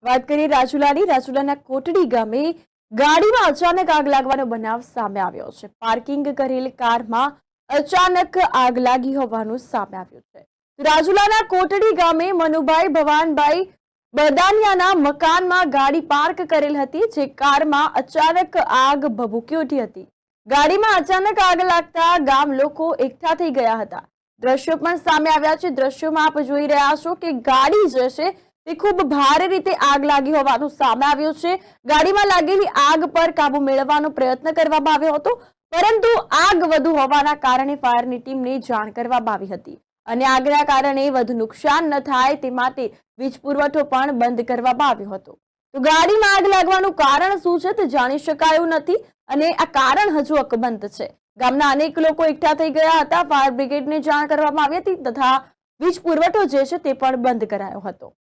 વાત કરીએ રાજુલાના કોટડી ગામે ગાડીમાં અચાનક આગ લાગવાનો બનાવ સામે આવ્યો છે। પાર્કિંગ કરેલ કારમાં અચાનક આગ લાગી હોવાનું સામે આવ્યું છે। રાજુલાના કોટડી ગામે મનુભાઈ ભવાનભાઈ બદાનિયાના મકાનમાં ગાડી પાર્ક કરેલ હતી, જે કારમાં અચાનક આગ ભભૂકી ઉઠી હતી। ગાડીમાં અચાનક આગ લાગતા ગામ લોકો એકઠા થઈ ગયા હતા। દ્રશ્યો પણ સામે આવ્યા છે। દ્રશ્યોમાં આપ જોઈ રહ્યા છો કે ગાડી જે છે તે ખૂબ ભારે રીતે આગ લાગી હોવાનું સામે આવ્યું છે। ગાડીમાં લાગેલી આગ પર કાબુ મેળવવાનો પ્રયત્ન કરવામાં આવ્યો હતો, પરંતુ આગ વધુ હોવાના કારણે ફાયરની ટીમને જાણ કરવામાં આવી હતી અને આગના કારણે વધુ નુકસાન ન થાય તે માટે વીજ પુરવઠો પણ બંધ કરવામાં આવ્યો હતો। તો ગાડીમાં આગ લાગવાનું કારણ શું છે તે જાણી શકાયું નથી અને આ કારણ હજુ અકબંધ છે। ગામના અનેક લોકો એકઠા થઈ ગયા હતા। ફાયર બ્રિગેડને જાણ કરવામાં આવી હતી તથા વીજ પુરવઠો જે છે તે પણ બંધ કરાયો હતો।